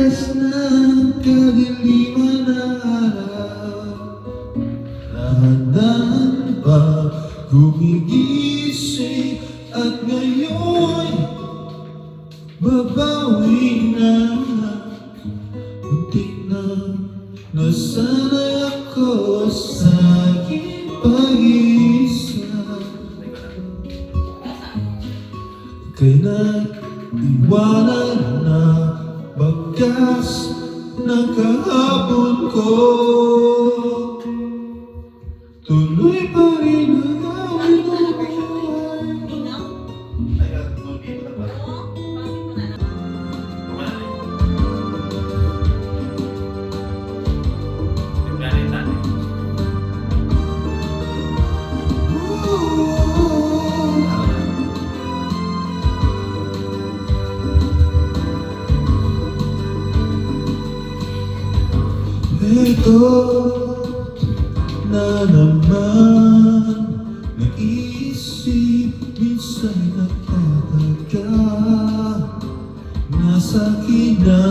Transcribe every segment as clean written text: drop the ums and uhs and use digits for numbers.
landas ng kadiliman na araw. Dahan-dahan ba gumigising at ngayon babawi na. Muntik na nasanay ako sa aking pag-iisa. Ika'y nag-iwanan na bagas ng kahapon ko. Tuloy pa rin ang awit ng buhay. Ito na naman, naisip, minsan nagtataka. Nasa akin na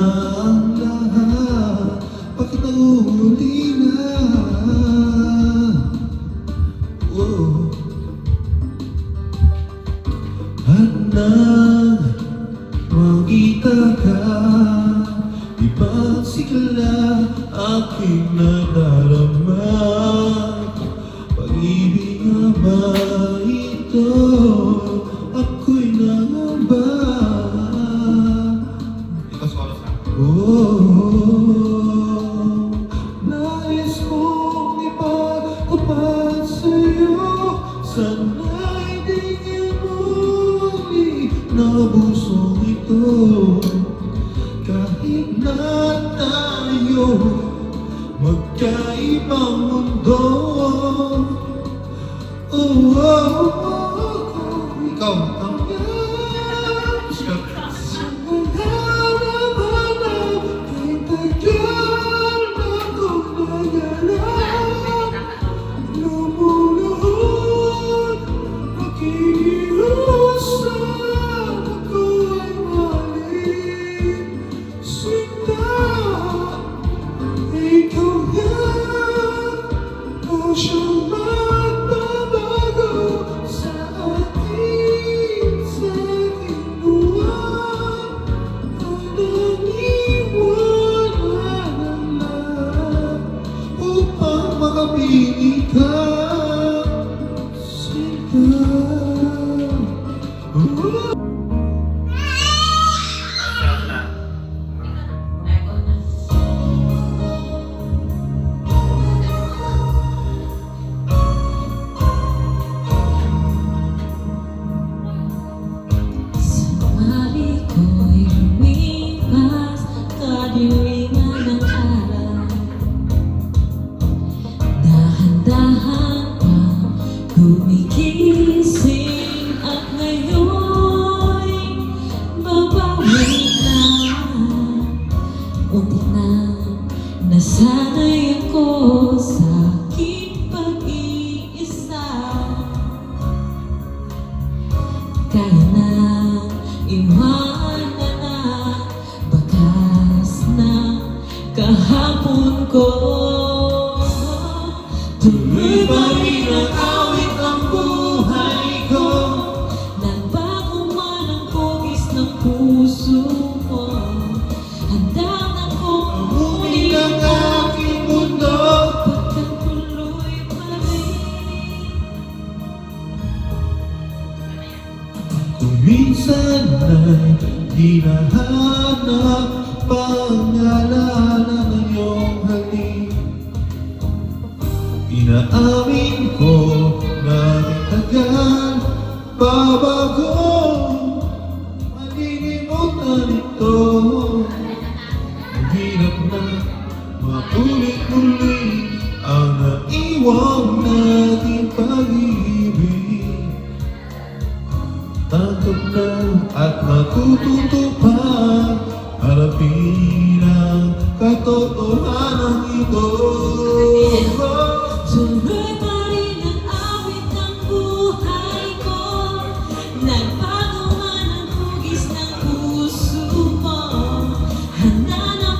ang lahat, bakit nahuli na? Oh. At nang makita ka, ibang sigla aking nadarama. Pag-ibig nga ba ito? Ako'y nangamba. Oh, nais mong ipagpapad sa'yo. Sana'y di muli nabusong ito. Kahit na tayo magkaibang mundo. Oh, oh, oh, oh. Ikaw ang yan. Sa harapan ay tagal na kong nagalak. Lumuluhod, nakikiusap, ako ay mali. Sinta, ikaw yan, o siyang magbabago sa ating buhay. Ang naniwala ng lahat upang makapili ka. Sinta, gumigising at ngayon'y babawi na. Unti na nasanay ako sa aking pag-iisa. Kaya na iwanan na bakas na kahapon ko. tuloy pa rin ang awit ng buhay ko. Nagbago man ang kugis ng puso mo, handa na kong Muli ng aking mundo. pagkatuloy pa rin. Kung minsan ay di nahanap pangalanan ng iyong halik, inaamin ko na tagal babago malilimutan ito. Ang hirap na maulit-ulit ang naiwang nating pag-ibig. Tanggap na at matututo pa, harapin ang katotohanan ito. Tuloy pa rin ang awit ng buhay ko. Nagbago man ang hugis ng puso mo, handa na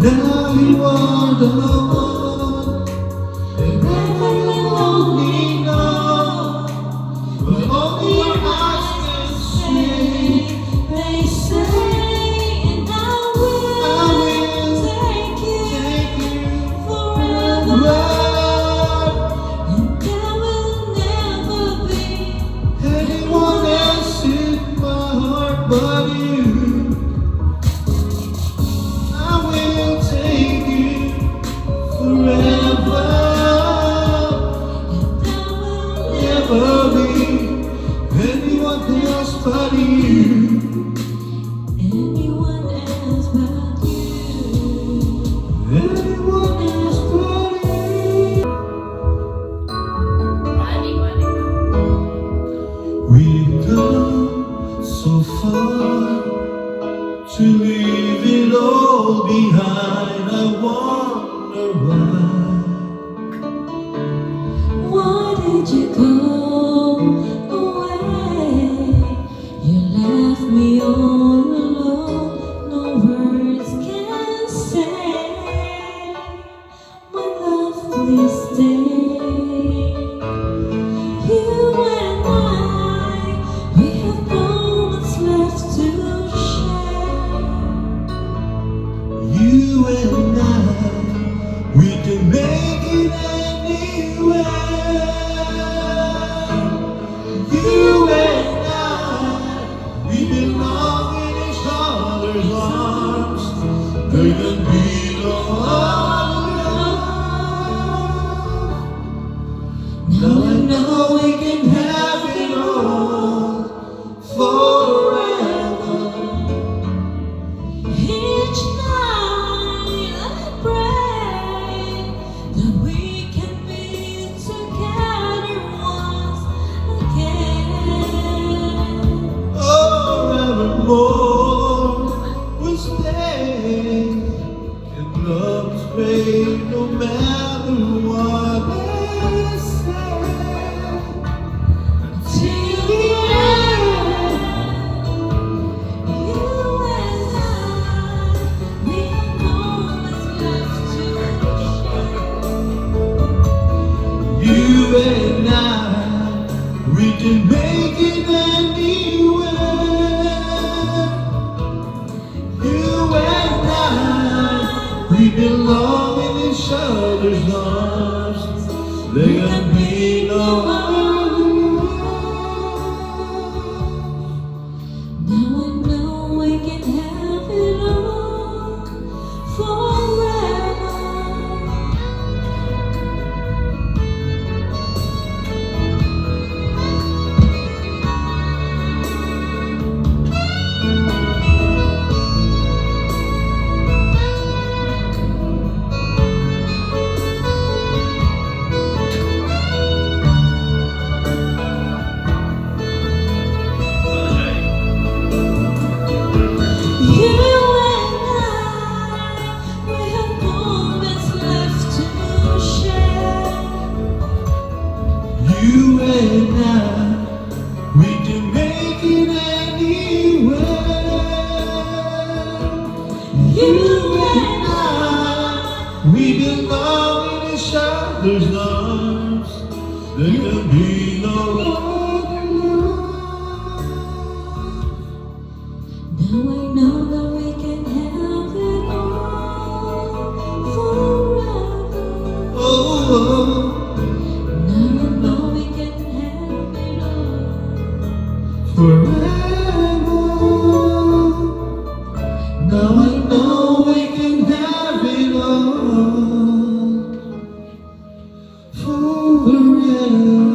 Now you are the one. And never will only know. But only your eyes can see. They say, and I will take you forever. And there will never be Anyone else in my heart but you. I will take you forever. Never be anyone else but you. anyone else but you. Anyone else but you. We've come so far to leave it all behind. I wonder why. Why did you go away? You left me all alone. No words can say. My love, please stay. You and I, we have moments left to share. You and I, we can make it anywhere. You and I, we belong in each other's arms. There can be no other love. Now I know we can have it all forever. Each night I pray that we can be together once again. Forevermore we'll stay. And love's great no matter what they say. Till the end, you and I, we have moments left to share. You and I, we can make it anywhere. You and I, we belong in each other's arms. There can be no other love. Now I know we can have it all forever. You and I, we have moments left to share. You and I, we can make it anywhere. You and I, we belong in each other's arms. There can be no other love. Now I know that we can have it all forever. Oh, Now I know we can have it all. forever. Now I know we can have it all forever.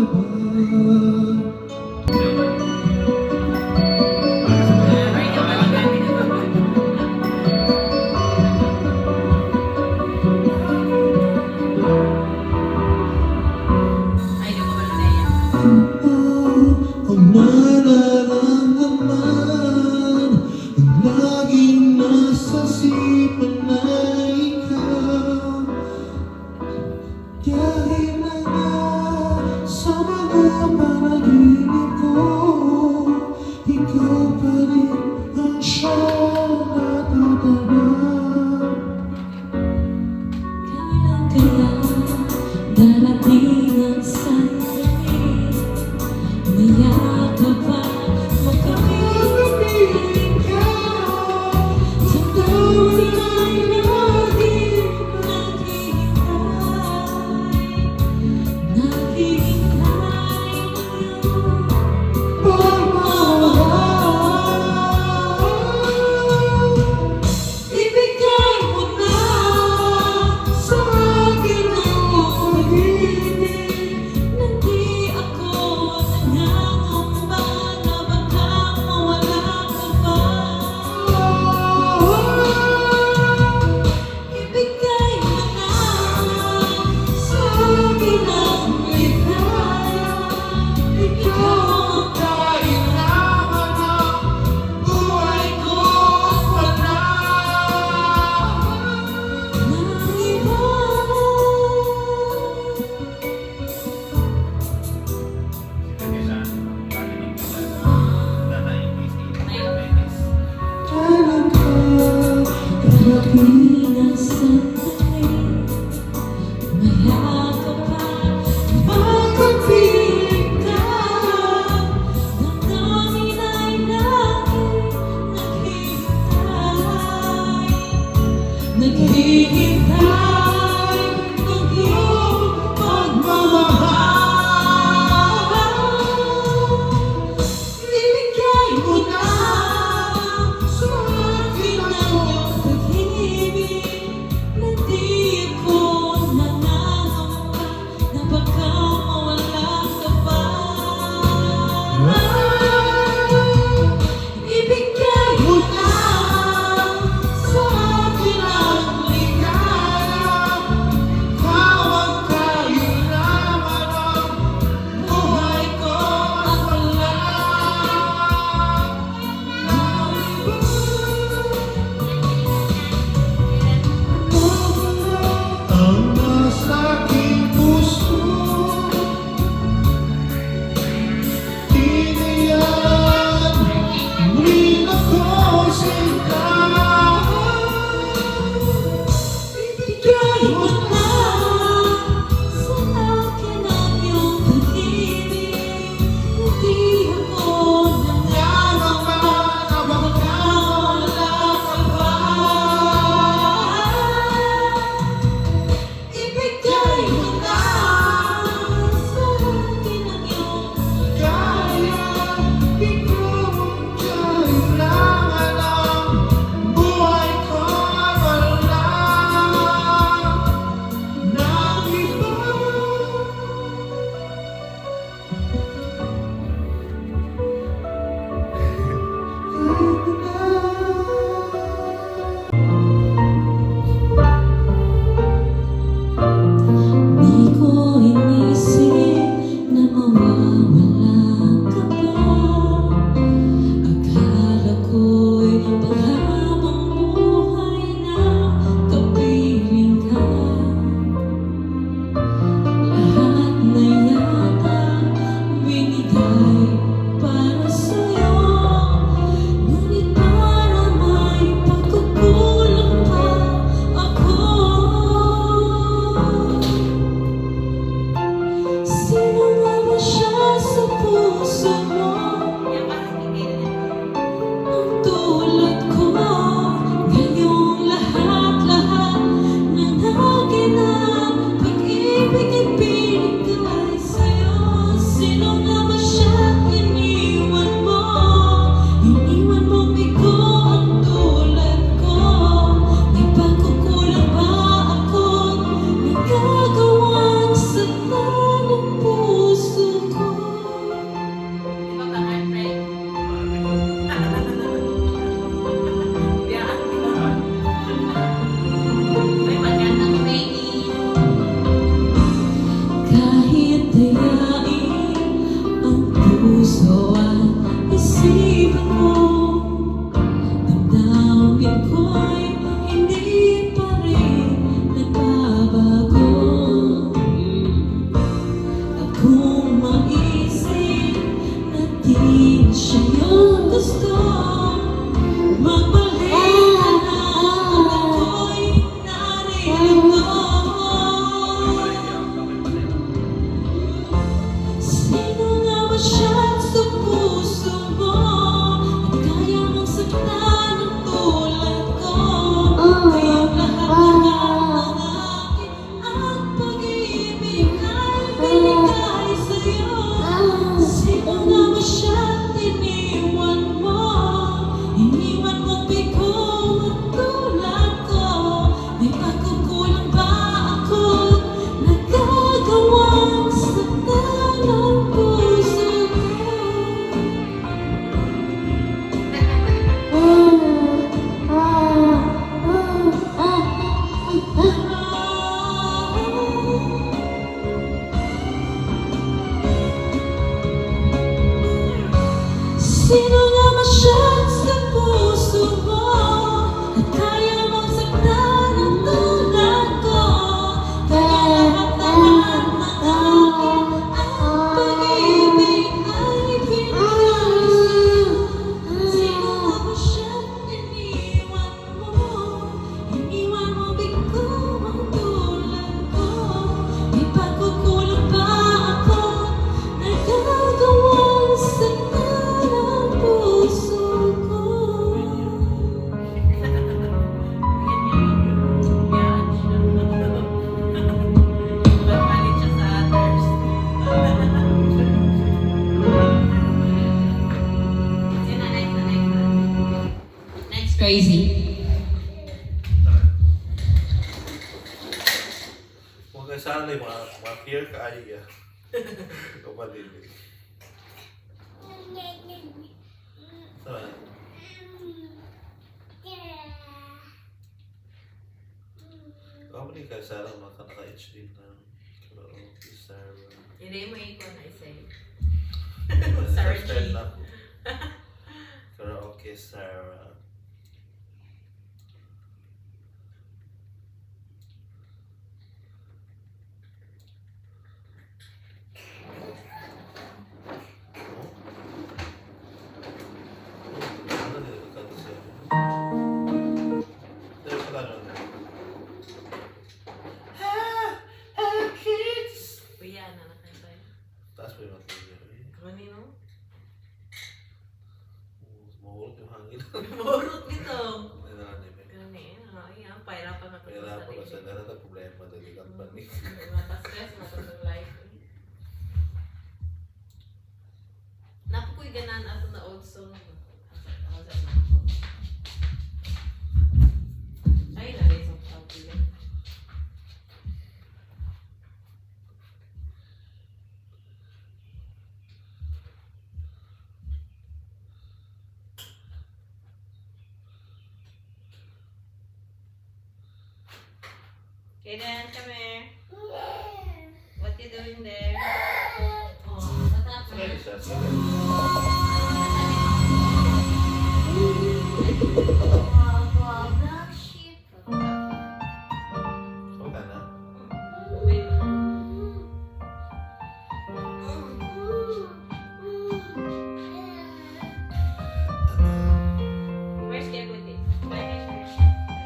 Ang nararamdaman, ang laging nasa di na sandali mayakap pa magkapiling ka. Damdamin ay laging naghihintay ng iyong pagmamahal. Ibigay mo na sa akin ang iyong pag-ibig na di ko nangangamba na baka mawala ka pa. Ibigay mo na sa akin ang ligaw kaya sana yung mga fear ka ay kapatid. Saan? Kapatid kaya sana naka-HD na karaoke Sarah. Hindi mo ikon na isa. Sarah Sarah G. Karaoke Sarah. Kuya na nakantay. Taas pa yung material. Kanino? Mahulog yung hangin. Morot nito. Ay, nananim. Gani, ay, ang pahirapan ako Kaya sa na ako sa sarili. ganun ang problema dali kang panik. Mata-stress, mata-life. Napoy ganan ato na old song. Ay, nalisong pagpili. Kaden, come here. What you doing there? Oh, what Sige, happened? isa. Sige. Black sheep. So ka na. Wait. Where's Kebuti?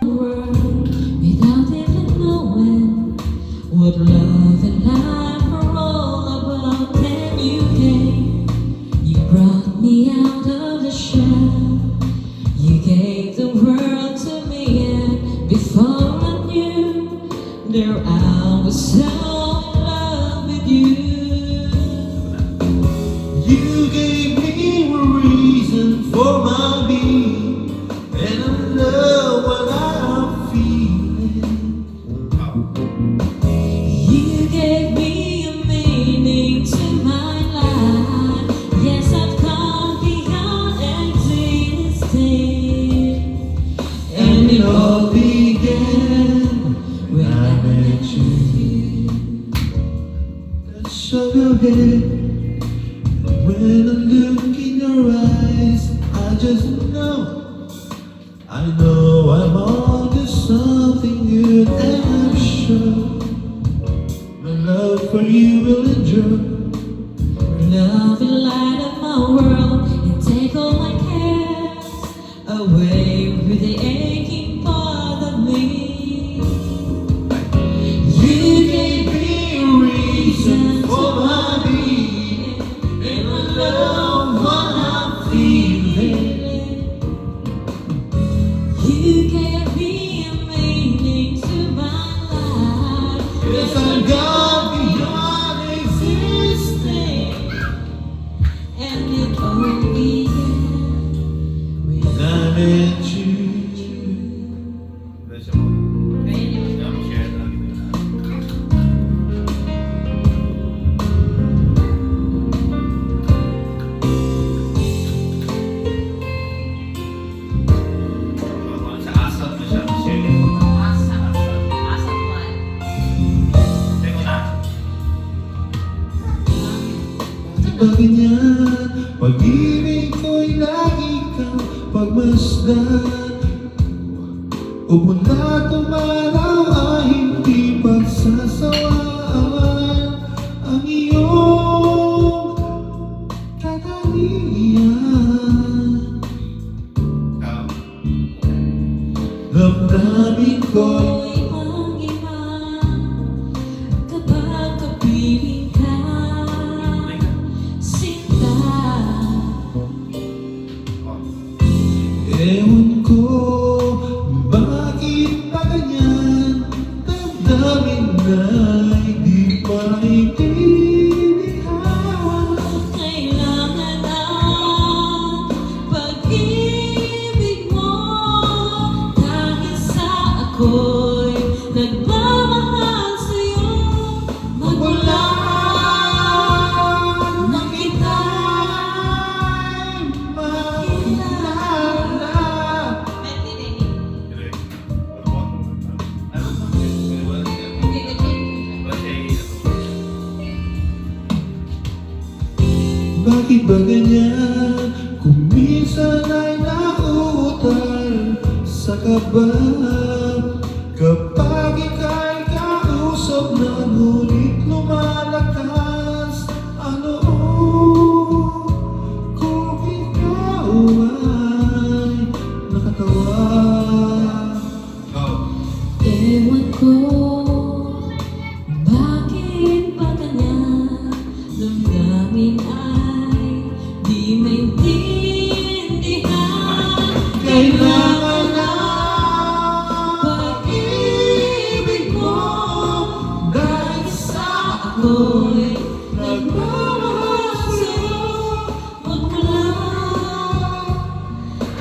world without even knowing what love and life are all about. Then you brought me out of the shell. You gave the world to me, and before I knew, there I was so in love with you. You gave me a reason for my being, and I know what I'm feeling. You gave me a meaning to my life. Yes, I've come beyond existing. And it all began when I met you. That sugar head. When I look in your eyes, I just know. I know I'm on to something good, and I'm sure my love for you will endure. Love will light up my world and take all my cares away with the aching part of me. You gave me a reason for my being, and I love what I'm feeling. You gave me a meaning to my life. Yes, I'm gone beyond existing. And it all began when I met you. Ganyan, pag-ibig ko'y lagi kang pagmasdan. O mula tumaraw ay hindi pagsasawaan ang iyong katangian. Damdamin ko'y ko'y mag-iba kapag kapiling ka, sinta. ewan ko bakit pa ganyan. Damdamin na hindi maintindihan. Kailangan ang pag-ibig mo dahil sa ako'y nagmamahal sa'yo. ba ganyan? Kung minsan ay nauutal sa kaba, kapag ika'y kausap na ngunit lumalakas ang loob, kung ikaw ay nakatawa. Ewan ko, bakit ba ganyan? Damdamin ay di maintindihan. Kailangan na pag-ibig mo dahil sa Ako'y nagmamahal sa'yo magmula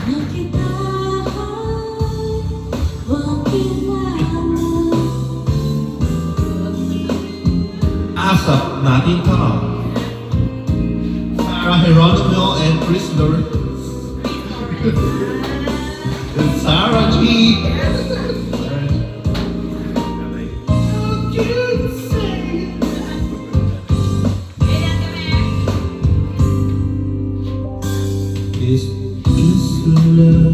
nang kita makilala. ASAP natin to. Sarah Geronimo and Chris Lorenz. And Sarah G. Is this love?